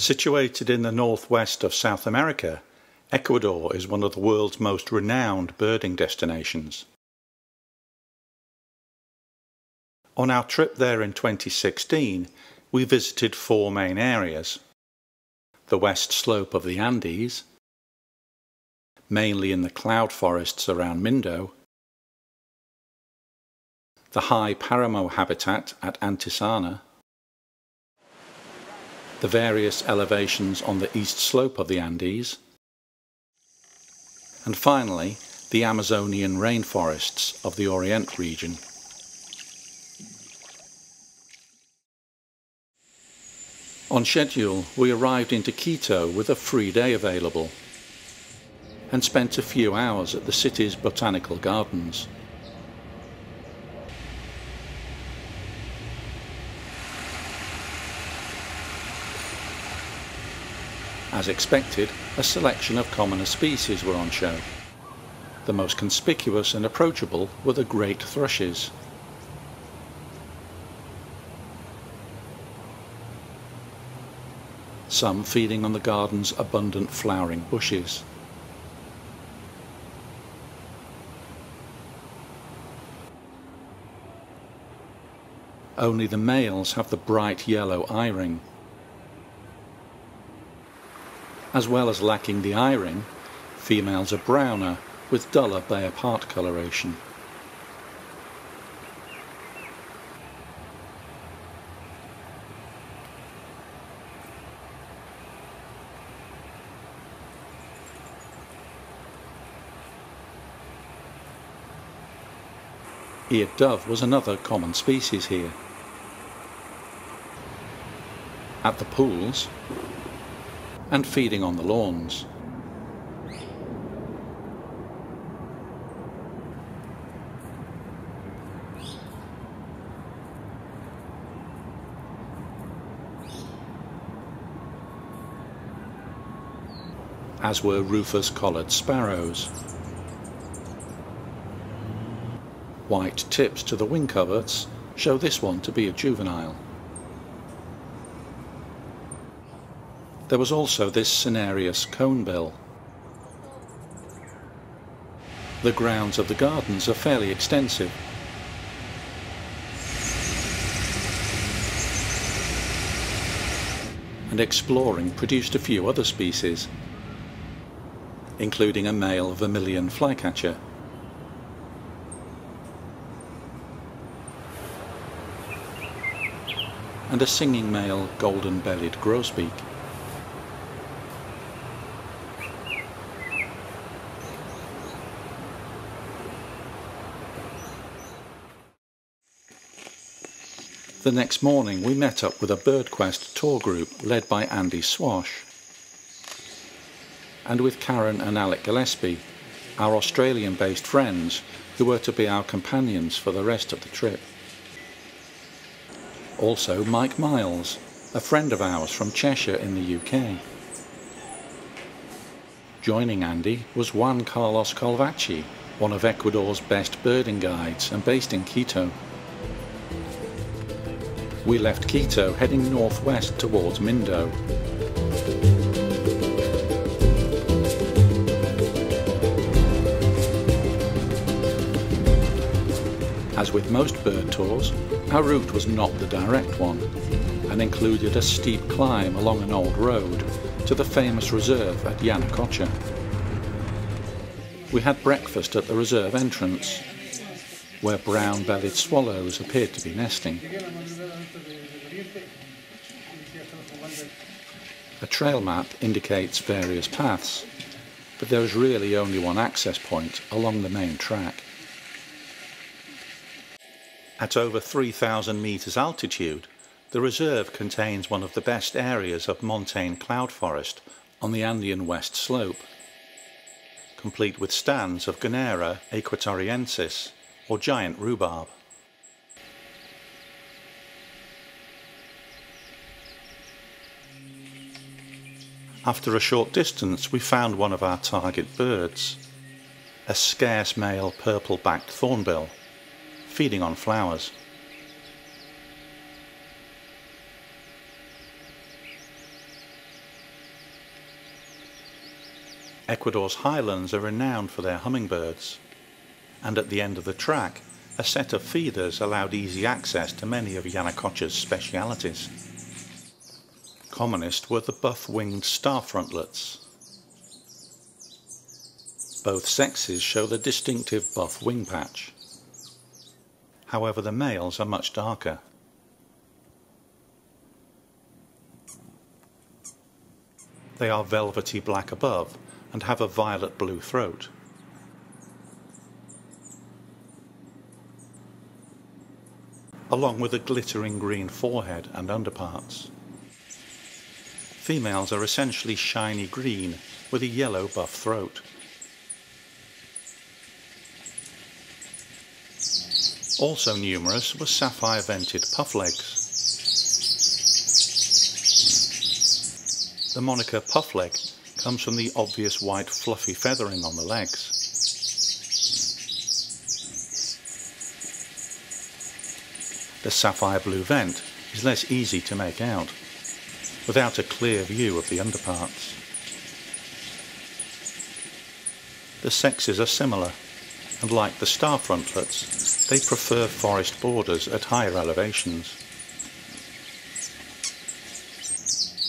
Situated in the northwest of South America, Ecuador is one of the world's most renowned birding destinations. On our trip there in 2016, we visited four main areas: the west slope of the Andes, mainly in the cloud forests around Mindo, the high Paramo habitat at Antisana, the various elevations on the east slope of the Andes, and finally the Amazonian rainforests of the Orient region. On schedule, we arrived into Quito with a free day available and spent a few hours at the city's botanical gardens. As expected, a selection of commoner species were on show. The most conspicuous and approachable were the great thrushes. Some feeding on the garden's abundant flowering bushes. Only the males have the bright yellow eye-ring. As well as lacking the eye-ring, females are browner with duller bare part coloration. Eared dove was another common species here. At the pools and feeding on the lawns. As were rufous-collared sparrows. White tips to the wing coverts show this one to be a juvenile. There was also this cinereous conebill. The grounds of the gardens are fairly extensive. And exploring produced a few other species, including a male vermilion flycatcher. And a singing male golden-bellied grosbeak. The next morning we met up with a Birdquest tour group led by Andy Swash, and with Karen and Alec Gillespie, our Australian-based friends who were to be our companions for the rest of the trip. Also Mike Miles, a friend of ours from Cheshire in the UK. Joining Andy was Juan Calvachi, one of Ecuador's best birding guides and based in Quito. We left Quito heading northwest towards Mindo. As with most bird tours, our route was not the direct one, and included a steep climb along an old road to the famous reserve at Yanacocha. We had breakfast at the reserve entrance, where brown-bellied swallows appeared to be nesting. A trail map indicates various paths, but there is really only one access point along the main track. At over 3,000 metres altitude, the reserve contains one of the best areas of montane cloud forest on the Andean west slope, complete with stands of Gunnera equatoriensis, or giant rhubarb. After a short distance we found one of our target birds, a scarce male purple-backed thornbill, feeding on flowers. Ecuador's highlands are renowned for their hummingbirds, and at the end of the track, a set of feeders allowed easy access to many of Yanacocha's specialities. Commonest were the buff-winged star-frontlets. Both sexes show the distinctive buff wing patch. However, the males are much darker. They are velvety black above and have a violet blue throat. Along with a glittering green forehead and underparts. Females are essentially shiny green with a yellow buff throat. Also numerous were sapphire-vented pufflegs. The moniker puffleg comes from the obvious white fluffy feathering on the legs. The sapphire blue vent is less easy to make out, without a clear view of the underparts. The sexes are similar, and like the star frontlets, they prefer forest borders at higher elevations.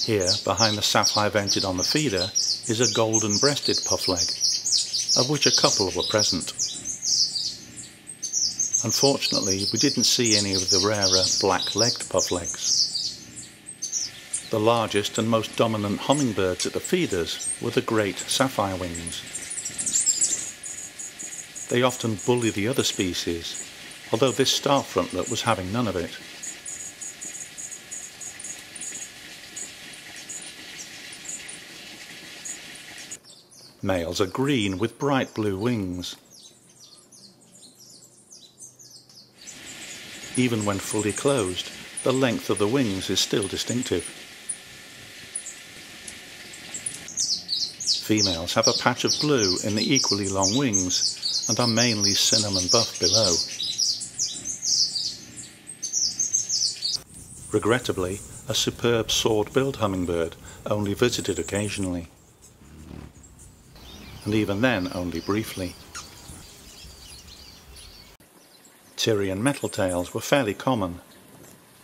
Here, behind the sapphire vented on the feeder, is a golden-breasted puffleg, of which a couple were present. Unfortunately, we didn't see any of the rarer black-legged pufflegs. The largest and most dominant hummingbirds at the feeders were the great sapphire wings. They often bully the other species, although this star frontlet was having none of it. Males are green with bright blue wings. Even when fully closed, the length of the wings is still distinctive. Females have a patch of blue in the equally long wings and are mainly cinnamon buff below. Regrettably, a superb sword-billed hummingbird only visited occasionally, and even then only briefly. Tyrian metaltails were fairly common,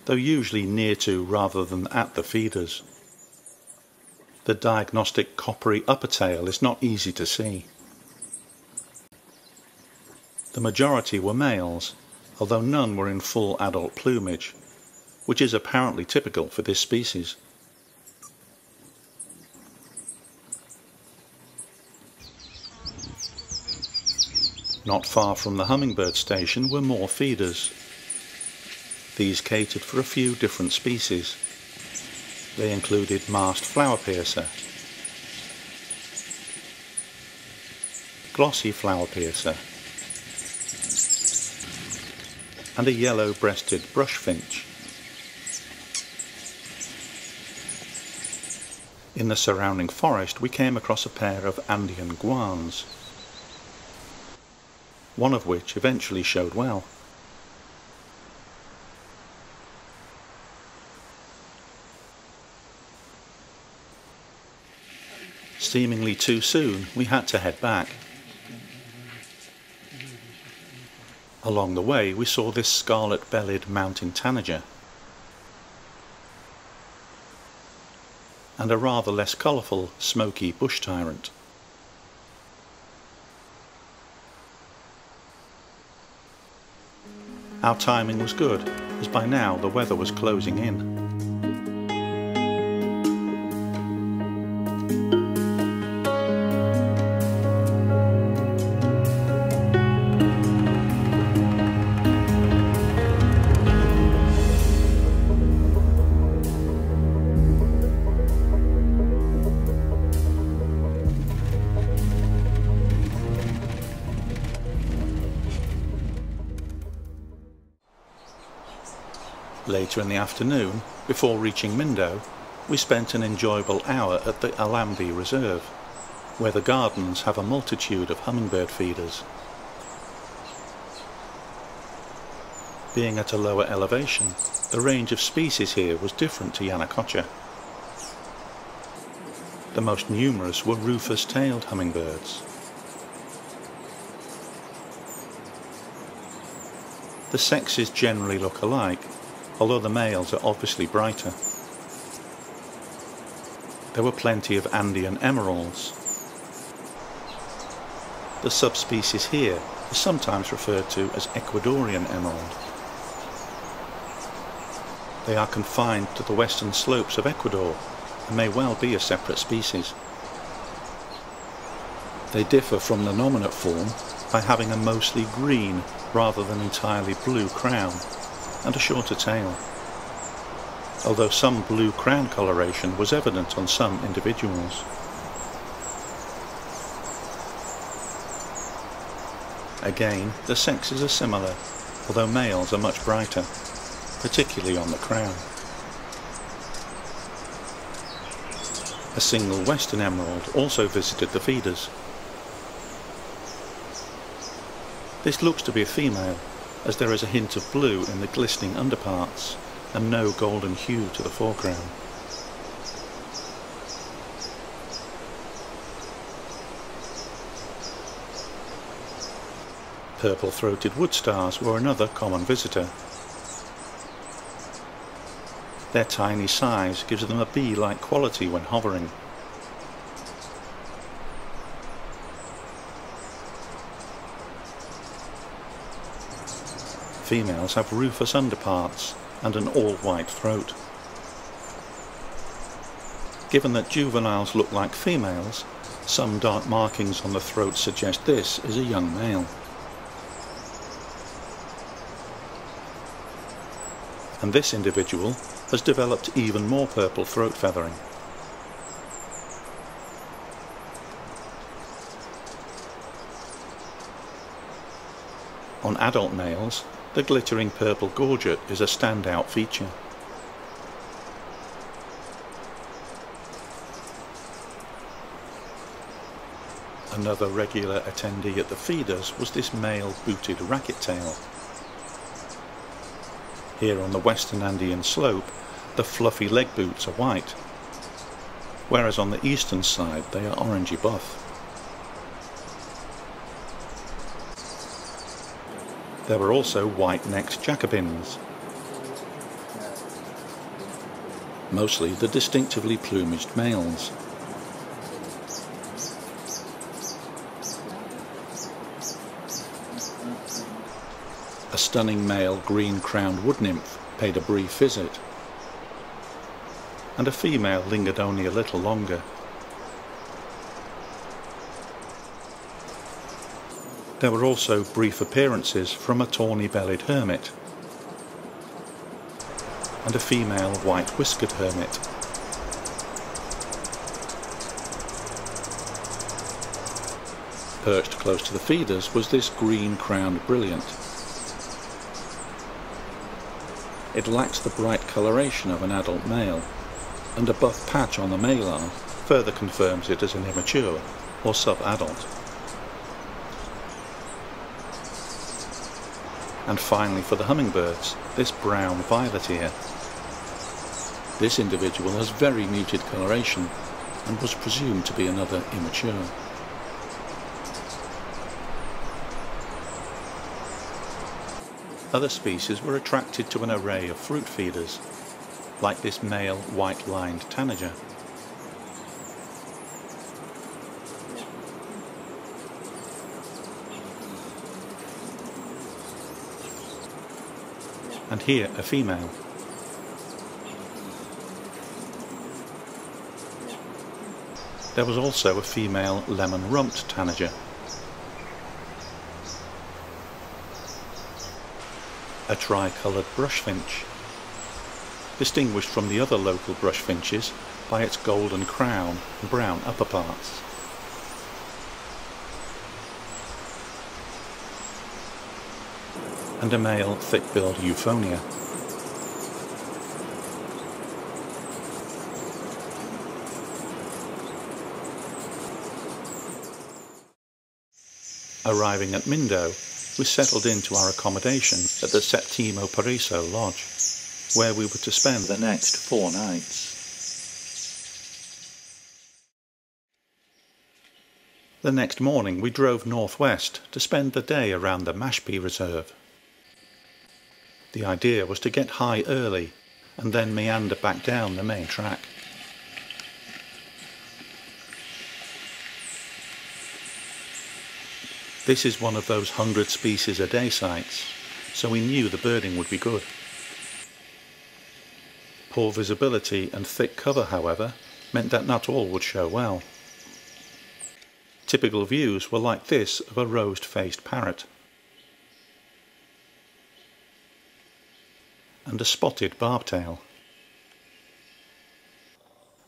though usually near to rather than at the feeders. The diagnostic coppery upper tail is not easy to see. The majority were males, although none were in full adult plumage, which is apparently typical for this species. Not far from the hummingbird station were more feeders. These catered for a few different species. They included masked flower piercer, glossy flower piercer, and a yellow-breasted brush finch. In the surrounding forest we came across a pair of Andean guans, one of which eventually showed well. Seemingly too soon, we had to head back. Along the way we saw this scarlet-bellied mountain tanager and a rather less colourful smoky bush tyrant. Our timing was good, as by now the weather was closing in. Later in the afternoon, before reaching Mindo, we spent an enjoyable hour at the Alambi Reserve, where the gardens have a multitude of hummingbird feeders. Being at a lower elevation, the range of species here was different to Yanacocha. The most numerous were rufous-tailed hummingbirds. The sexes generally look alike, although the males are obviously brighter. There were plenty of Andean Emeralds. The subspecies here is sometimes referred to as Ecuadorian emerald. They are confined to the western slopes of Ecuador and may well be a separate species. They differ from the nominate form by having a mostly green rather than entirely blue crown and a shorter tail, although some blue crown coloration was evident on some individuals. Again, the sexes are similar, although males are much brighter, particularly on the crown. A single western emerald also visited the feeders. This looks to be a female, as there is a hint of blue in the glistening underparts and no golden hue to the foreground. Purple-throated wood stars were another common visitor. Their tiny size gives them a bee-like quality when hovering. Females have rufous underparts and an all-white throat. Given that juveniles look like females, some dark markings on the throat suggest this is a young male. And this individual has developed even more purple throat feathering. On adult males, the glittering purple gorget is a standout feature. Another regular attendee at the feeders was this male booted racket-tail. Here on the western Andean slope, the fluffy leg boots are white, whereas on the eastern side they are orangey buff. There were also white-necked Jacobins, mostly the distinctively plumaged males. A stunning male green-crowned wood nymph paid a brief visit, and a female lingered only a little longer. There were also brief appearances from a tawny-bellied hermit and a female white-whiskered hermit. Perched close to the feeders was this green-crowned brilliant. It lacks the bright coloration of an adult male, and a buff patch on the malar further confirms it as an immature or sub-adult. And finally for the hummingbirds, this brown violet ear. This individual has very muted coloration and was presumed to be another immature. Other species were attracted to an array of fruit feeders, like this male white-lined tanager. And here a female. There was also a female lemon-rumped tanager. A tri-coloured brushfinch, distinguished from the other local brushfinches by its golden crown and brown upperparts. And a male thick-billed euphonia. Arriving at Mindo, we settled into our accommodation at the Septimo Paraiso lodge, where we were to spend the next 4 nights. The next morning we drove northwest to spend the day around the Mashpee Reserve. The idea was to get high early and then meander back down the main track. This is one of those 100 species a day sites, so we knew the birding would be good. Poor visibility and thick cover, however, meant that not all would show well. Typical views were like this of a rose-faced parrot and a spotted barbtail.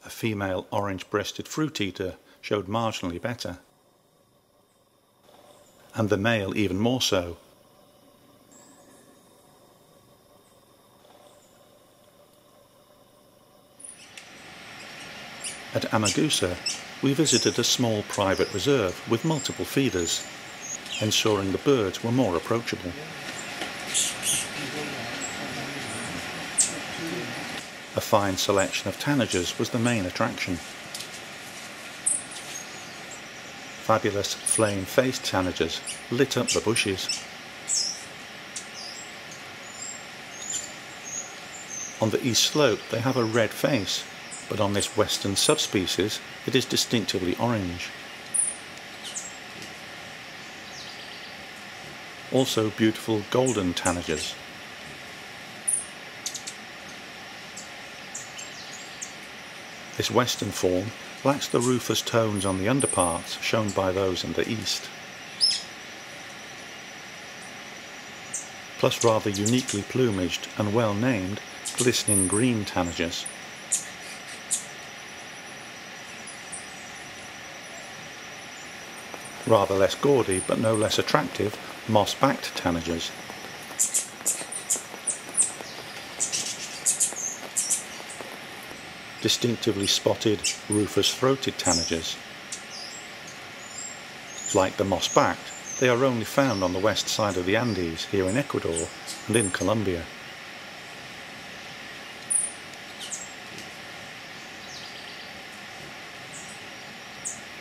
A female orange-breasted fruit-eater showed marginally better, and the male even more so. At Amagusa, we visited a small private reserve with multiple feeders, ensuring the birds were more approachable. A fine selection of tanagers was the main attraction. Fabulous flame-faced tanagers lit up the bushes. On the east slope they have a red face, but on this western subspecies it is distinctively orange. Also beautiful golden tanagers. This western form lacks the rufous tones on the underparts shown by those in the east, plus rather uniquely plumaged and well named glistening green tanagers. Rather less gaudy but no less attractive moss-backed tanagers. Distinctively spotted rufous-throated tanagers. Like the moss-backed, they are only found on the west side of the Andes here in Ecuador and in Colombia.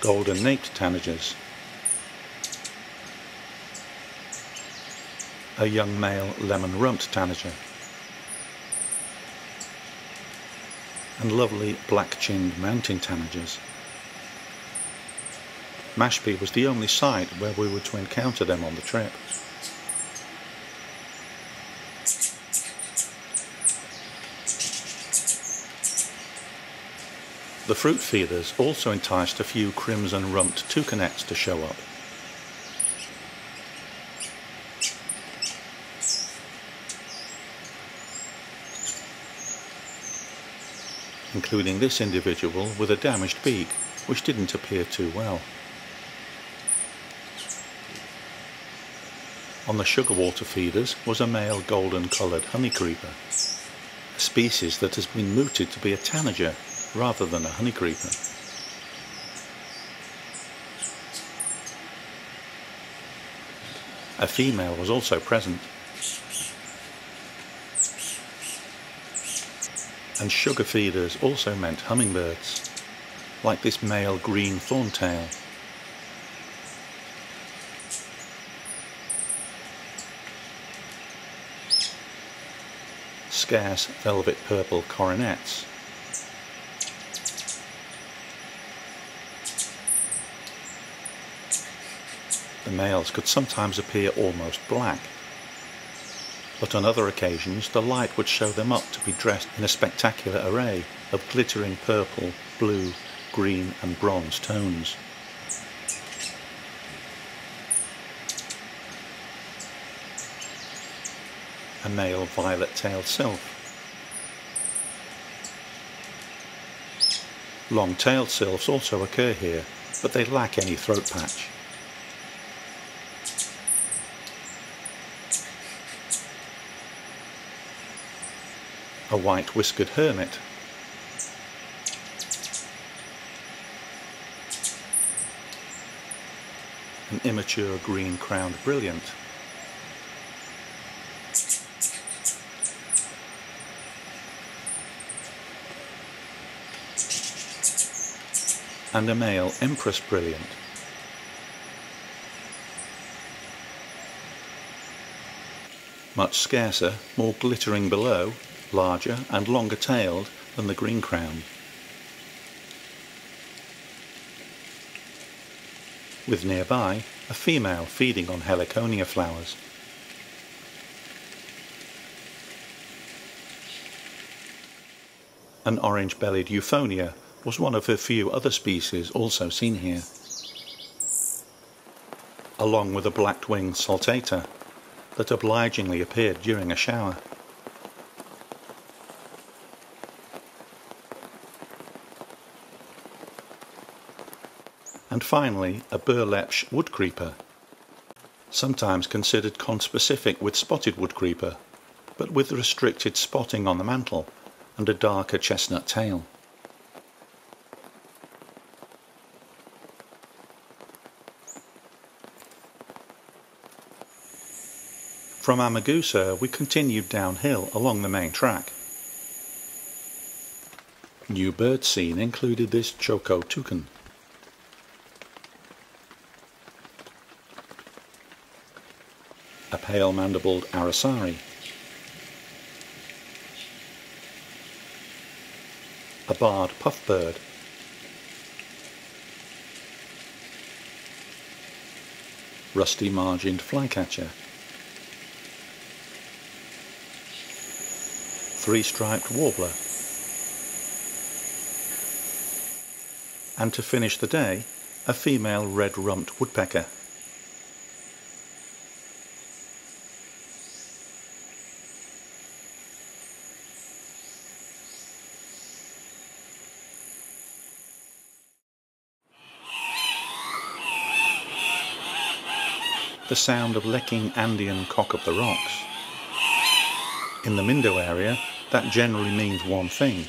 Golden-naped tanagers. A young male lemon-rumped tanager. And lovely black-chinned mountain tanagers. Mashpee was the only site where we were to encounter them on the trip. The fruit feeders also enticed a few crimson-rumped toucanettes to show up. Including this individual with a damaged beak, which didn't appear too well. On the sugar water feeders was a male golden-coloured honeycreeper, a species that has been mooted to be a tanager rather than a honeycreeper. A female was also present, and sugar feeders also meant hummingbirds, like this male green thorntail. Scarce velvet purple coronets. The males could sometimes appear almost black, but on other occasions the light would show them up to be dressed in a spectacular array of glittering purple, blue, green and bronze tones. A male violet-tailed sylph. Long-tailed sylphs also occur here, but they lack any throat patch. A white-whiskered hermit. An immature green-crowned brilliant. And a male empress brilliant, much scarcer, more glittering below, larger and longer tailed than the green crown. With nearby a female feeding on heliconia flowers. An orange-bellied euphonia was one of a few other species also seen here, along with a black-winged saltator that obligingly appeared during a shower. And finally a burlap woodcreeper, sometimes considered conspecific with spotted woodcreeper, but with restricted spotting on the mantle and a darker chestnut tail. From Amagusa we continued downhill along the main track. New birds seen included this Choco toucan, a pale-mandibled aracari, a barred puffbird, rusty-margined flycatcher, three-striped warbler, and to finish the day, a female red-rumped woodpecker. The sound of licking Andean Cock-of-the-Rock. In the Mindo area, that generally means one thing: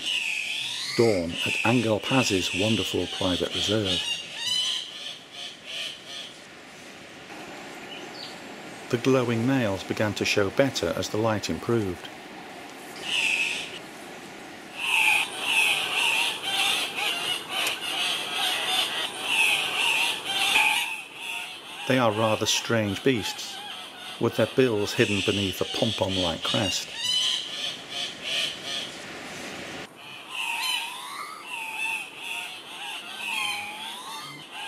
dawn at Angel Paz's wonderful private reserve. The glowing males began to show better as the light improved. They are rather strange beasts, with their bills hidden beneath a pom-pom-like crest.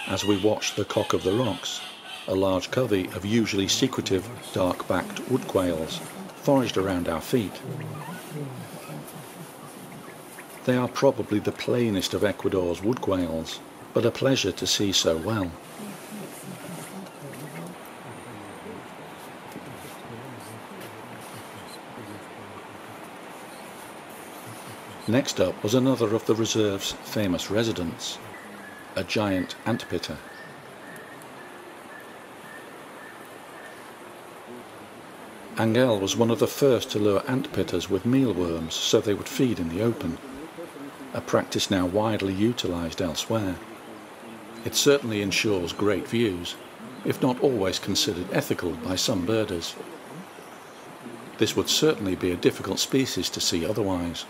As we watched the Cock-of-the-Rock, a large covey of usually secretive, dark-backed wood quails foraged around our feet. They are probably the plainest of Ecuador's wood quails, but a pleasure to see so well. Next up was another of the reserve's famous residents, a giant antpitta. Angel was one of the first to lure antpittas with mealworms so they would feed in the open, a practice now widely utilised elsewhere. It certainly ensures great views, if not always considered ethical by some birders. This would certainly be a difficult species to see otherwise.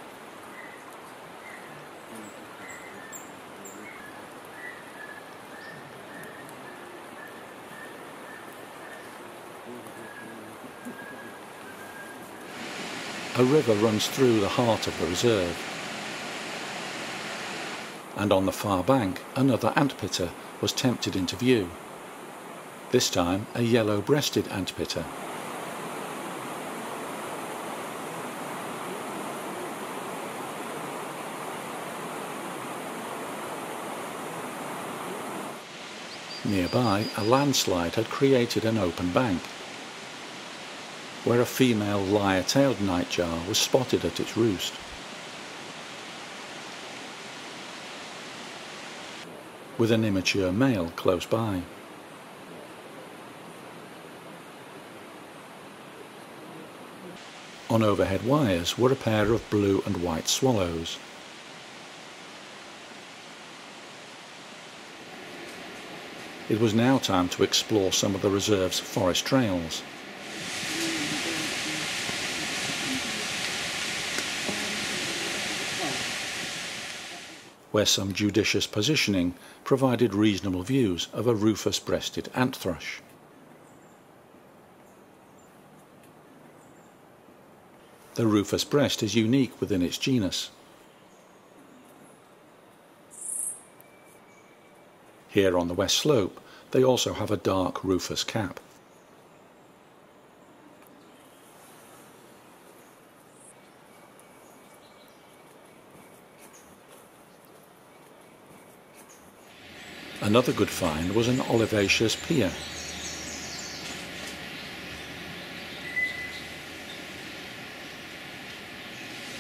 A river runs through the heart of the reserve, and on the far bank another antpitta was tempted into view, this time a yellow-breasted antpitta. Nearby, a landslide had created an open bank, where a female lyre-tailed nightjar was spotted at its roost. With an immature male close by. On overhead wires were a pair of blue and white swallows. It was now time to explore some of the reserve's forest trails. Where some judicious positioning provided reasonable views of a rufous-breasted ant thrush. The rufous breast is unique within its genus. Here on the west slope, they also have a dark rufous cap. Another good find was an olivaceous pier.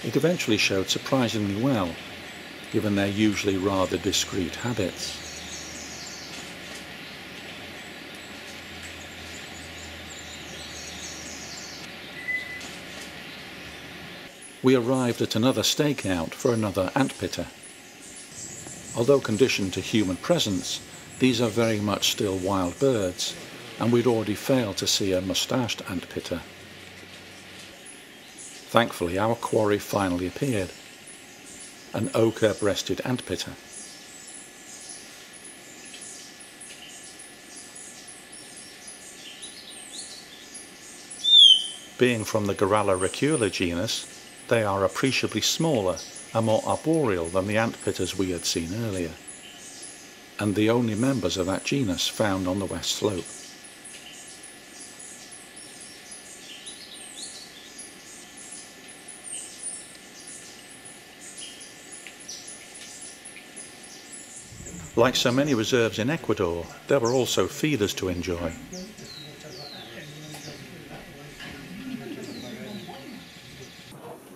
It eventually showed surprisingly well, given their usually rather discreet habits. We arrived at another stakeout for another Antpitta. Although conditioned to human presence, these are very much still wild birds, and we'd already failed to see a mustached Antpitta. Thankfully, our quarry finally appeared, an ochre-breasted Antpitta. Being from the Goralla recula genus, they are appreciably smaller and more arboreal than the Antpittas we had seen earlier, and the only members of that genus found on the west slope. Like so many reserves in Ecuador, there were also feeders to enjoy.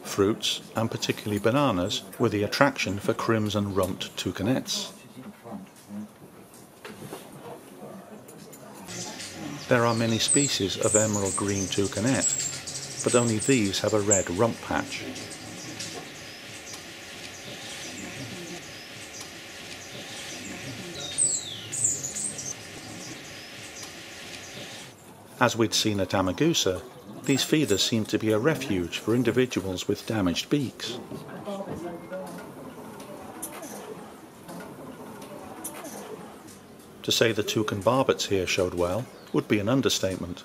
Fruits, and particularly bananas, were the attraction for crimson-rumped toucanettes. There are many species of emerald green toucanet, but only these have a red rump patch. As we'd seen at Amagusa, these feeders seem to be a refuge for individuals with damaged beaks. To say the Toucan Barbets here showed well would be an understatement.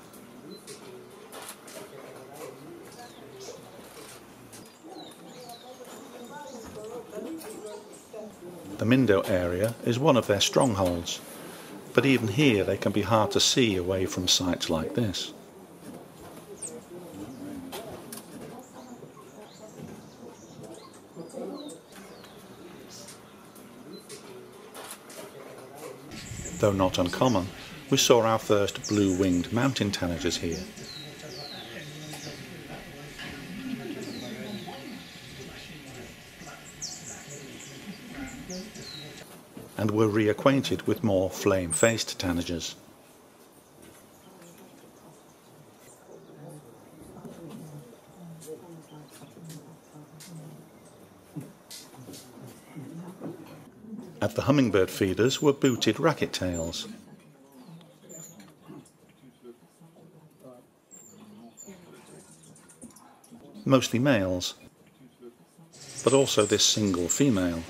The Mindo area is one of their strongholds, but even here they can be hard to see away from sites like this. Though not uncommon, we saw our first blue-winged mountain tanagers here. And were reacquainted with more flame-faced tanagers. At the hummingbird feeders were booted racket-tails. Mostly males, but also this single female.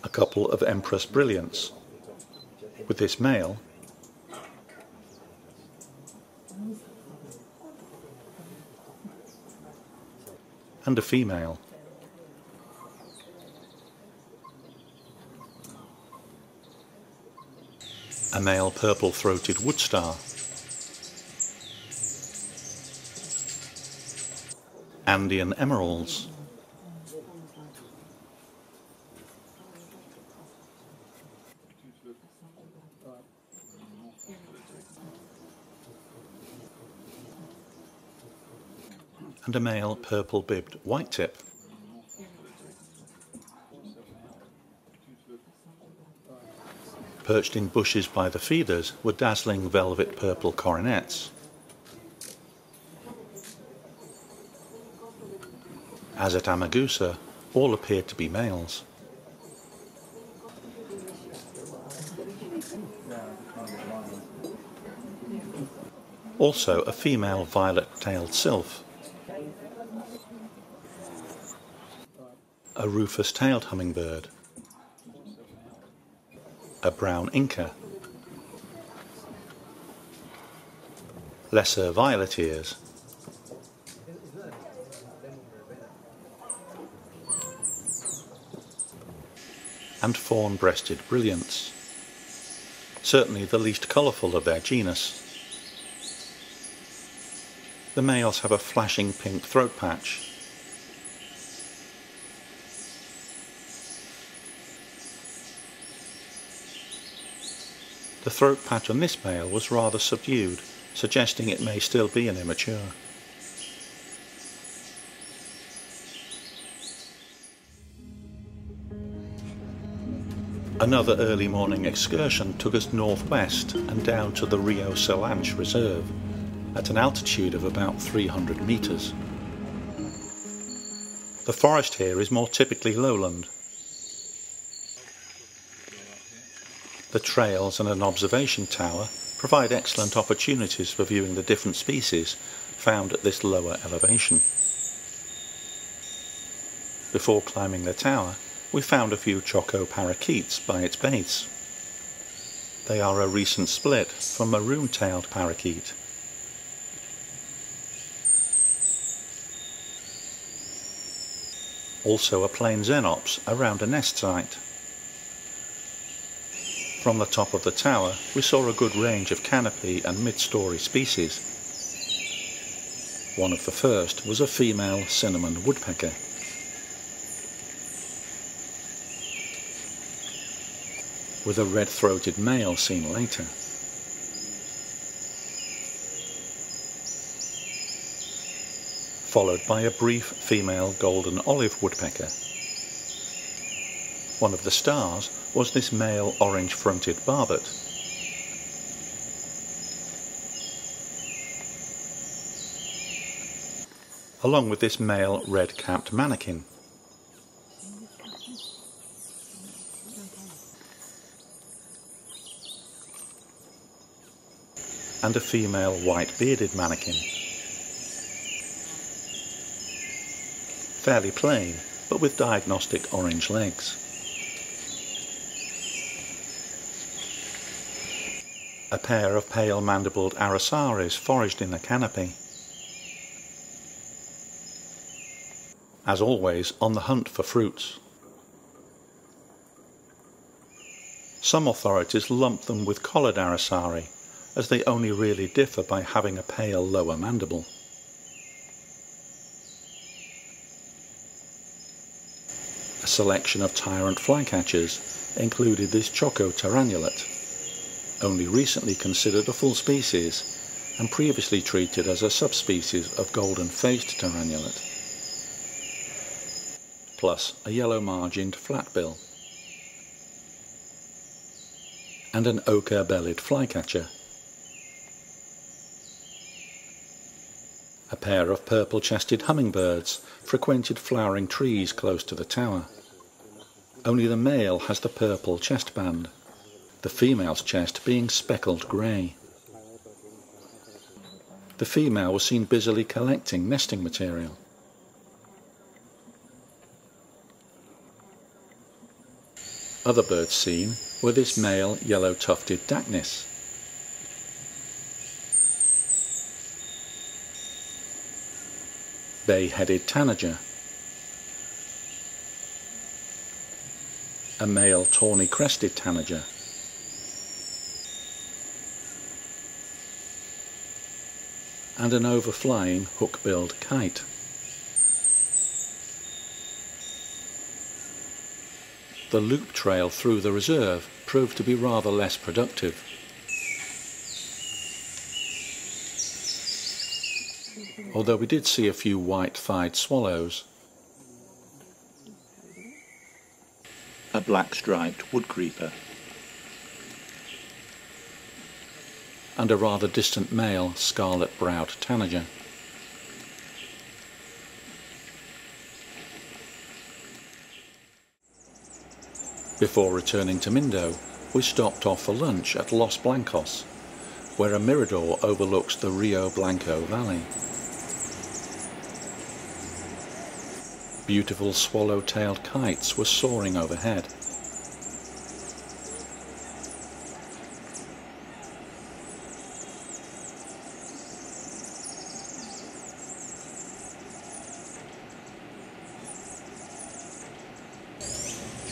A couple of Empress brilliants, with this male and a female. A male purple-throated woodstar, Andean Emeralds, and a male purple-bibbed whitetip. Perched in bushes by the feeders were dazzling velvet purple coronets. As at Amagusa, all appeared to be males. Also a female violet-tailed sylph. A rufous-tailed hummingbird. A brown inca, lesser violet ears, and fawn-breasted brilliants, certainly the least colourful of their genus. The males have a flashing pink throat patch. The throat patch on this male was rather subdued, suggesting it may still be an immature. Another early morning excursion took us northwest and down to the Rio Salanche Reserve, at an altitude of about 300 metres. The forest here is more typically lowland. The trails and an observation tower provide excellent opportunities for viewing the different species found at this lower elevation. Before climbing the tower, we found a few Choco Parakeets by its base. They are a recent split from maroon-tailed parakeet. Also a plain xenops around a nest site. From the top of the tower we saw a good range of canopy and mid-story species. One of the first was a female cinnamon woodpecker. With a red-throated male seen later. Followed by a brief female golden olive woodpecker. One of the stars was this male orange-fronted barbet. Along with this male red-capped manakin. And a female white-bearded manakin. Fairly plain, but with diagnostic orange legs. A pair of pale-mandibled arasaris foraged in the canopy. As always, on the hunt for fruits. Some authorities lump them with collared arasari, as they only really differ by having a pale lower mandible. A selection of tyrant flycatchers included this Choco Tarannulate, only recently considered a full species and previously treated as a subspecies of golden-faced Tarannulate, plus a yellow-margined flatbill, and an ochre-bellied flycatcher. A pair of purple-chested hummingbirds frequented flowering trees close to the tower. Only the male has the purple chest band, the female's chest being speckled grey. The female was seen busily collecting nesting material. Other birds seen were this male yellow-tufted dacnus, bay-headed tanager, a male tawny-crested tanager, and an overflying hook-billed kite. The loop trail through the reserve proved to be rather less productive. Although we did see a few white-thighed swallows, a black-striped woodcreeper, and a rather distant male scarlet-browed tanager. Before returning to Mindo, we stopped off for lunch at Los Blancos, where a mirador overlooks the Rio Blanco Valley. Beautiful swallow-tailed kites were soaring overhead.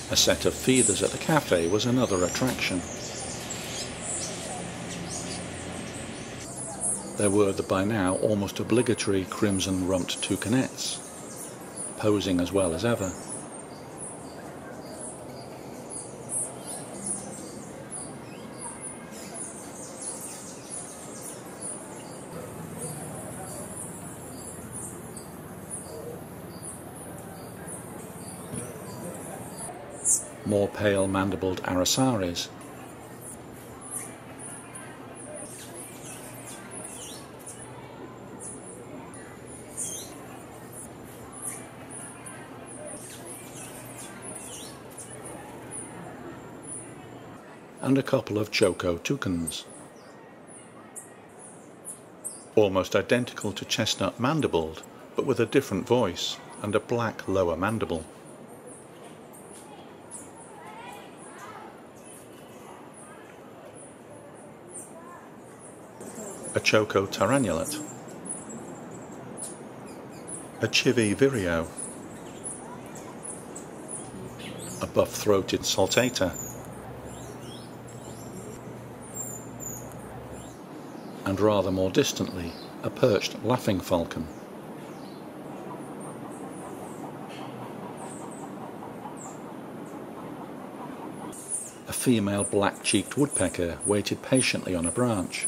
A set of feeders at the cafe was another attraction. There were the by now almost obligatory crimson-rumped toucanettes, posing as well as ever. More pale mandibled arasaris. And a couple of Choco toucans. Almost identical to chestnut mandibled, but with a different voice and a black lower mandible. A Choco Tarannulet, a Chivi vireo, a buff-throated saltator, and rather more distantly, a perched laughing falcon. A female black-cheeked woodpecker waited patiently on a branch.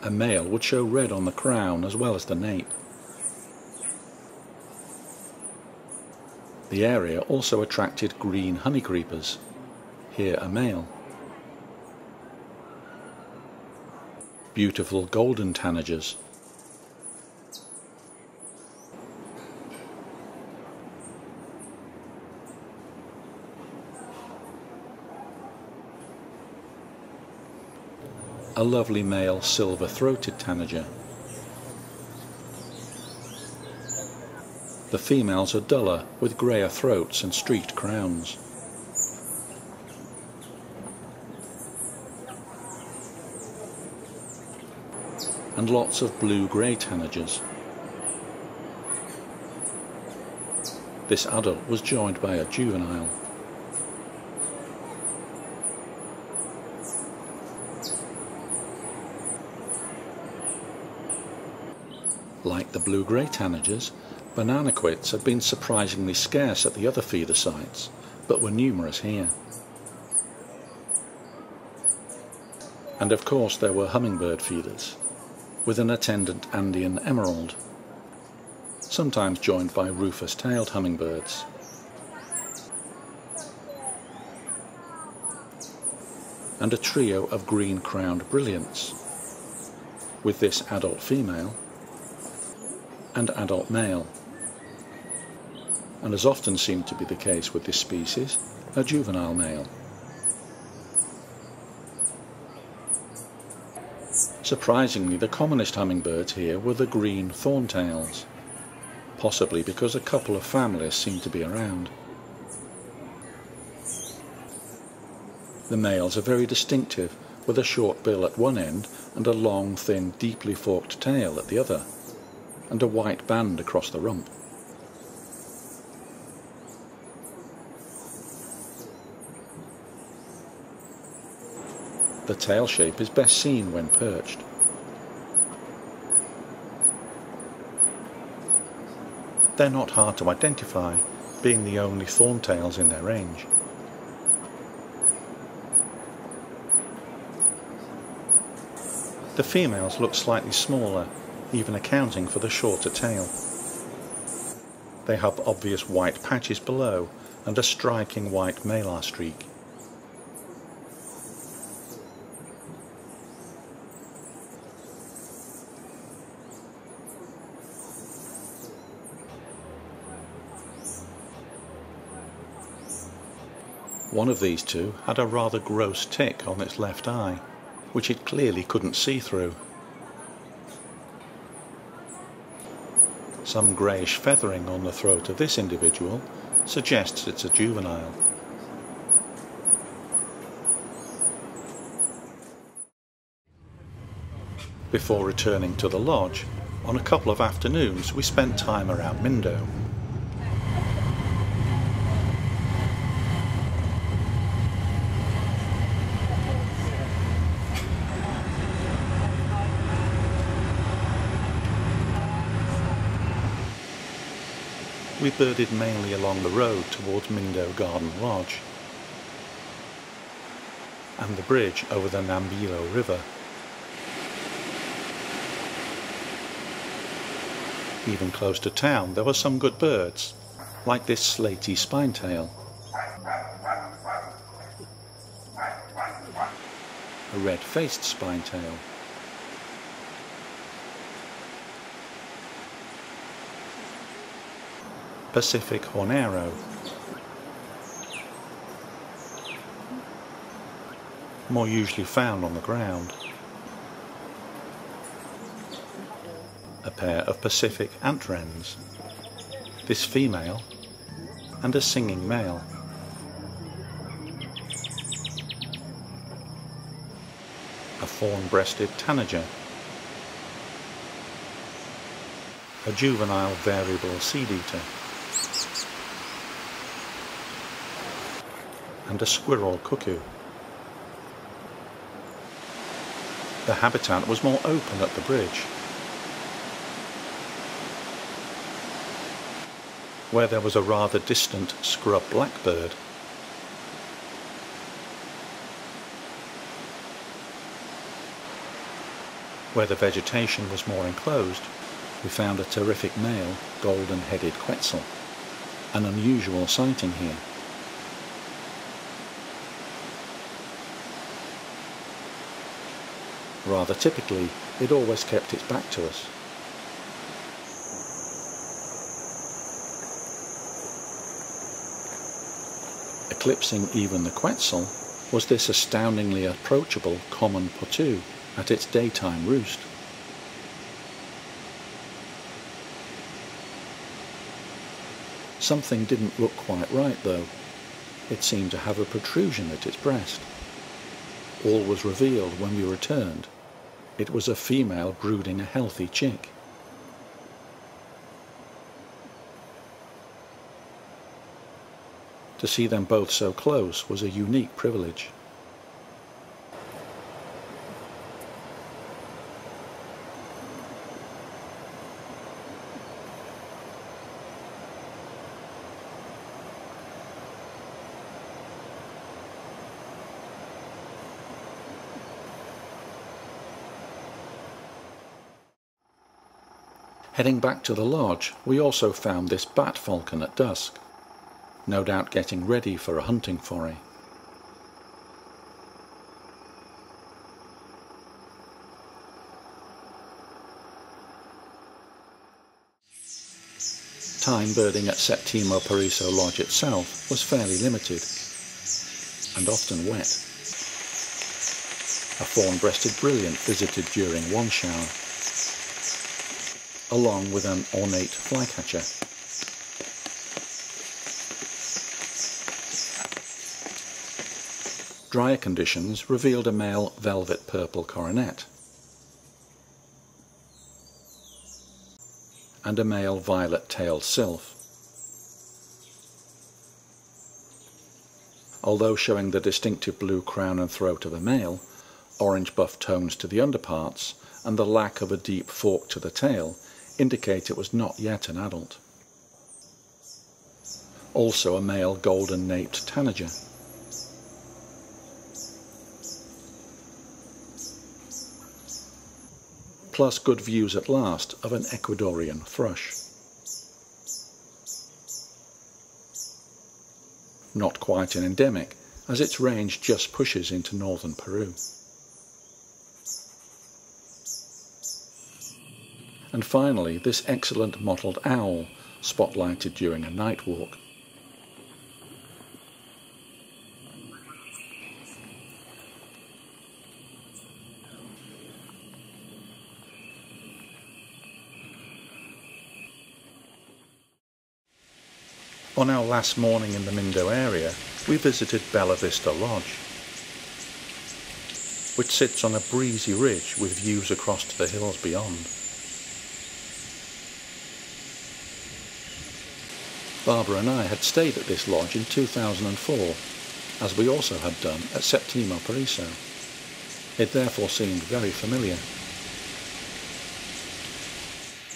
A male would show red on the crown as well as the nape. The area also attracted green honeycreepers, here a male. Beautiful golden tanagers. A lovely male silver-throated tanager. The females are duller, with greyer throats and streaked crowns. And lots of blue-grey tanagers. This adult was joined by a juvenile. Like the blue-grey tanagers, banana quits had been surprisingly scarce at the other feeder sites, but were numerous here. And of course there were hummingbird feeders, with an attendant Andean Emerald, sometimes joined by rufous-tailed hummingbirds. And a trio of green-crowned brilliants, with this adult female and adult male, and as often seemed to be the case with this species, a juvenile male. Surprisingly, the commonest hummingbirds here were the green thorntails, possibly because a couple of families seemed to be around. The males are very distinctive, with a short bill at one end and a long, thin, deeply forked tail at the other, and a white band across the rump. The tail shape is best seen when perched. They're not hard to identify, being the only thorntails in their range. The females look slightly smaller, even accounting for the shorter tail. They have obvious white patches below and a striking white malar streak. One of these two had a rather gross tick on its left eye, which it clearly couldn't see through. Some greyish feathering on the throat of this individual suggests it's a juvenile. Before returning to the lodge, on a couple of afternoons we spent time around Mindo. we birded mainly along the road towards Mindo Garden Lodge and the bridge over the Nambilo River. Even close to town there were some good birds, like this slaty spinetail, a red-faced spinetail, Pacific hornero, more usually found on the ground, a pair of Pacific ant wrens, this female, and a singing male. A fawn-breasted tanager, a juvenile variable seed-eater, and a squirrel cuckoo. The habitat was more open at the bridge, where there was a rather distant scrub blackbird. Where the vegetation was more enclosed, we found a terrific male golden-headed Quetzal, an unusual sighting here. Rather typically, it always kept its back to us. Eclipsing even the Quetzal was this astoundingly approachable common potoo at its daytime roost. Something didn't look quite right though. It seemed to have a protrusion at its breast. All was revealed when we returned. It was a female brooding a healthy chick. To see them both so close was a unique privilege. Heading back to the lodge, we also found this bat falcon at dusk, no doubt getting ready for a hunting foray. Time birding at Septimo Paraiso Lodge itself was fairly limited and often wet. A fawn-breasted brilliant visited during one shower, along with an ornate flycatcher. Drier conditions revealed a male velvet purple coronet and a male violet-tailed sylph. Although showing the distinctive blue crown and throat of a male, orange-buff tones to the underparts, and the lack of a deep fork to the tail indicate it was not yet an adult. Also a male golden-naped tanager. Plus good views at last of an Ecuadorian thrush. Not quite an endemic, as its range just pushes into northern Peru. And finally, this excellent mottled owl, spotlighted during a night walk. On our last morning in the Mindo area, we visited Bellavista Lodge, which sits on a breezy ridge with views across to the hills beyond. Barbara and I had stayed at this lodge in 2004, as we also had done at Septimo Paraiso. It therefore seemed very familiar.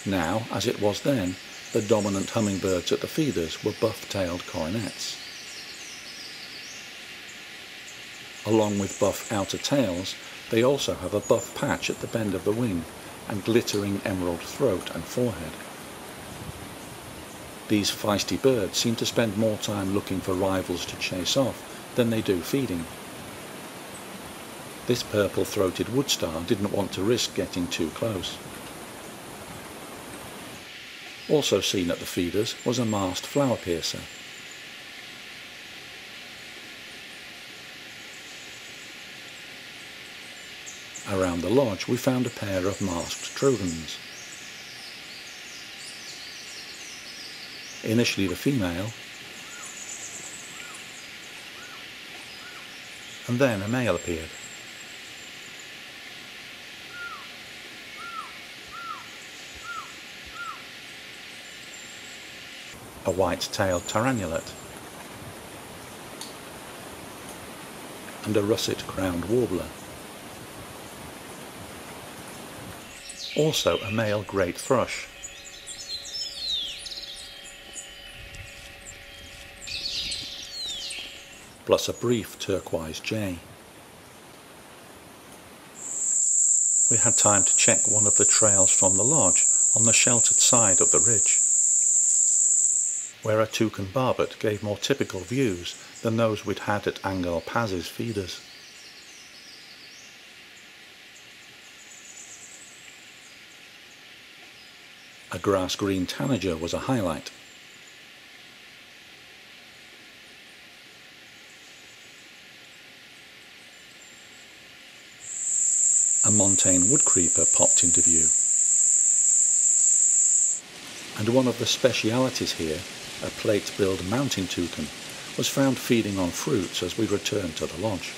Now, as it was then, The dominant hummingbirds at the feeders were buff-tailed coronets. Along with buff outer tails, they also have a buff patch at the bend of the wing and glittering emerald throat and forehead. These feisty birds seem to spend more time looking for rivals to chase off than they do feeding. This purple-throated woodstar didn't want to risk getting too close. Also seen at the feeders was a masked flower piercer. Around the lodge we found a pair of masked trogons. Initially the female, and then a male appeared. A white-tailed tarannulet, and a russet-crowned warbler. Also a male great thrush. Plus a brief turquoise jay. We had time to check one of the trails from the lodge on the sheltered side of the ridge, where a Toucan Barbet gave more typical views than those we'd had at Angel Paz's feeders. A grass-green tanager was a highlight. A montane woodcreeper popped into view. And one of the specialities here, a plate-billed mountain-toucan, was found feeding on fruits as we returned to the lodge.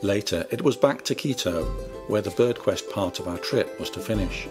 Later it was back to Quito, where the Birdquest part of our trip was to finish.